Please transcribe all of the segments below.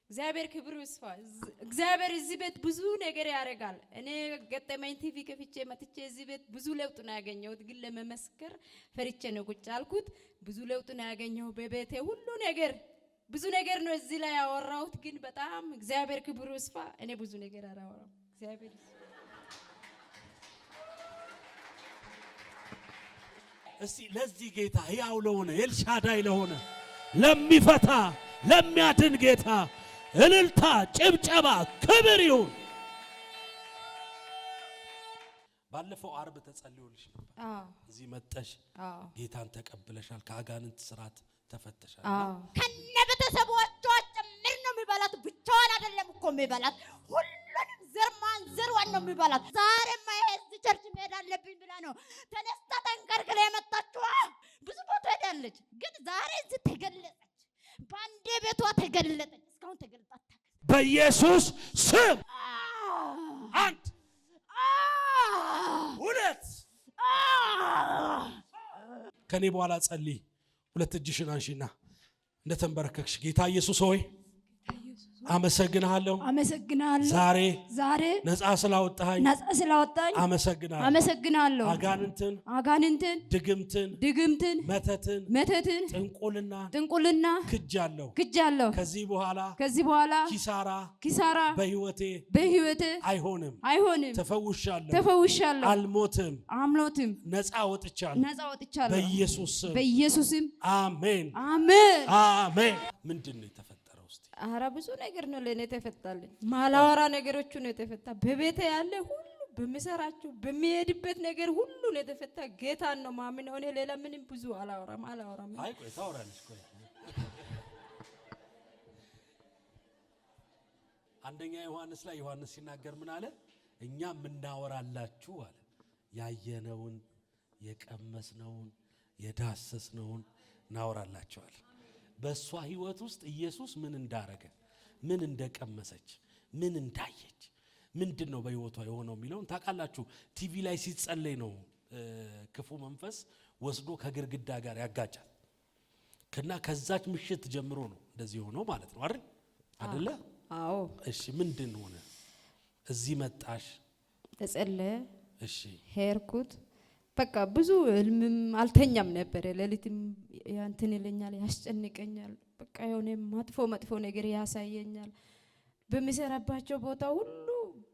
እግዚአብሔር ክብሩ ይስፋ። እግዚአብሔር እዚህ ቤት ብዙ ነገር ያደርጋል። እኔ ገጠመኝ ቲቪ ከፍቼ መጥቼ እዚህ ቤት ብዙ ለውጥ ነው ያገኘሁት። ግን ለመመስከር ፈርቼ ነው ቁጭ ያልኩት። ብዙ ለውጥ ነው ያገኘሁት በቤቴ ሁሉ ነገር ብዙ ነገር ነው እዚህ ላይ ያወራሁት። ግን በጣም እግዚአብሔር ክብሩ ይስፋ። እኔ ብዙ ነገር አላወራም። እግዚአብሔር እስቲ ለዚህ ጌታ ሕያው ለሆነ ኤልሻዳይ ለሆነ ለሚፈታ ለሚያድን ጌታ እልልታ፣ ጭብጨባ፣ ክብር ይሁን። ባለፈው ዓርብ ተጸልዮልሽ ነበር። እዚህ መጥተሽ ጌታን ተቀብለሻል። ከአጋንንት ስራት ተፈተሻል። ከነ ቤተሰቦቿ ጭምር ነው የሚበላት። ብቻዋን አይደለም እኮ የሚበላት፣ ሁሉንም ዘር ማንዘሯን ነው የሚበላት። ዛሬማ እዚህ ቸርች መሄድ አለብኝ ብላ ነው ተነስታ ተንቀርቅራ የመጣችው። ብዙ ቦታ ሄዳለች፣ ግን ዛሬ እዚህ ተገለጠች። ባንዴ ቤቷ ተገለጠች። እስካሁን ተገልጣታ በኢየሱስ ስም አንድ ሁለት ከኔ በኋላ ጸልይ። ሁለት እጅሽን አንሺና እንደተንበረከክሽ ጌታ ኢየሱስ ሆይ አመሰግናለሁ። ዛሬ ነፃ ስላወጣኝ አመሰግናለሁ። አጋንንትን ድግምትን መተትን ጥንቁልና ክጃለሁ። ከዚህ በኋላ ኪሳራ በህይወቴ አይሆንም። ተፈውሻለሁ። አልሞትም። ነፃ ወጥቻለሁ። በኢየሱስ ስም አሜን። ምንድን ነው የተፈጠረው? እስቲ አራ ብዙ ነገር ነው ለኔ ተፈታልኝ። ማላወራ ነገሮቹ ነው የተፈታ። በቤቴ ያለ ሁሉ በሚሰራቸው በሚሄድበት ነገር ሁሉ ነው የተፈታ። ጌታን ነው ማምነው። እኔ ሌላ ምንም ብዙ አላወራም። አይ ቆይ ታወራለሽ። ቆይ አንደኛ ዮሐንስ ላይ ዮሐንስ ሲናገር ምን አለ? እኛ ምናወራላችሁ አለ ያየነውን የቀመስነውን የዳሰስነውን እናወራላችኋል። በሷ ህይወት ውስጥ ኢየሱስ ምን እንዳረገ፣ ምን እንደቀመሰች፣ ምን እንዳየች፣ ምንድነው በህይወቷ የሆነው የሚለውን ታውቃላችሁ። ቲቪ ላይ ሲጸለይ ነው ክፉ መንፈስ ወስዶ ከግርግዳ ጋር ያጋጫል። እና ከዛች ምሽት ጀምሮ ነው እንደዚህ ሆኖ ማለት ነው አይደለ? አዎ። እሺ ምንድን ሆነ? እዚህ መጣሽ፣ ተጸለየ። እሺ ሄርኩት። በቃ ብዙ ህልምም አልተኛም ነበር። ሌሊትም ያንተን ይለኛል፣ ያስጨንቀኛል። በቃ የሆነ መጥፎ ነገር ያሳየኛል። በሚሰራባቸው ቦታ ሁሉ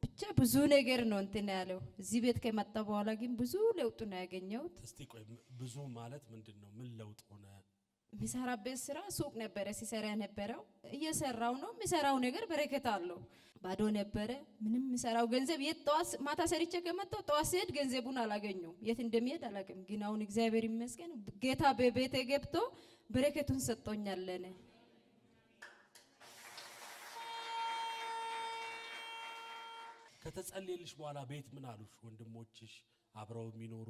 ብቻ ብዙ ነገር ነው እንትን ያለው። እዚህ ቤት ከመጣ በኋላ ግን ብዙ ለውጥ ነው ያገኘሁት። እስቲ ቆይ ብዙ ማለት ምንድነው? ምን ለውጥ ሆነ? የሚሰራበት ስራ ሱቅ ነበረ ሲሰራ ነበረው። እየሰራው ነው። የሚሰራው ነገር በረከት አለው። ባዶ ነበረ። ምንም የሚሰራው ገንዘብ የጠዋት ማታ ሰርቼ ከመጣሁ ጠዋት ሲሄድ ገንዘቡን አላገኘውም። የት እንደሚሄድ አላውቅም። ግን አሁን እግዚአብሔር ይመስገን ጌታ በቤቴ ገብቶ በረከቱን ሰጥቶኛል። ለኔ ከተጸለየልሽ በኋላ ቤት ምን አሉሽ ወንድሞችሽ አብረው የሚኖሩ?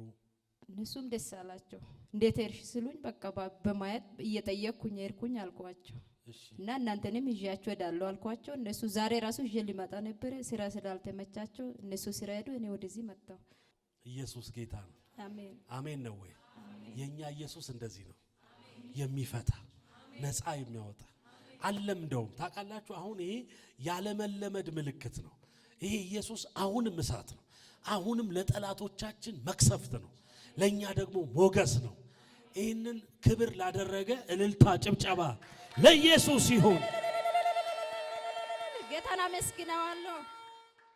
እነሱም ደስ አላቸው። እንዴት ሄድሽ ሲሉኝ በቃ በማየት እየጠየቅኩኝ ሄድኩኝ አልኳቸው። እና እናንተንም ይዣችሁ እሄዳለሁ አልኳቸው። እነሱ ዛሬ ራሱ ይዤ ሊመጣ ነበር፣ ስራ ስላልተመቻቸው እነሱ ስራ ሄዱ፣ እኔ ወደዚህ መጣሁ። ኢየሱስ ጌታ ነው። አሜን አሜን ነው ወይ? የኛ ኢየሱስ እንደዚህ ነው የሚፈታ ነፃ የሚያወጣ አለም። እንደውም ታውቃላችሁ አሁን ይሄ ያለመለመድ ምልክት ነው። ይሄ ኢየሱስ አሁንም እሳት ነው። አሁንም ለጠላቶቻችን መክሰፍት ነው፣ ለኛ ደግሞ ሞገስ ነው። ይህንን ክብር ላደረገ እልልታ ጭብጨባ ለኢየሱስ ይሁን። ጌታን አመስግነዋለሁ።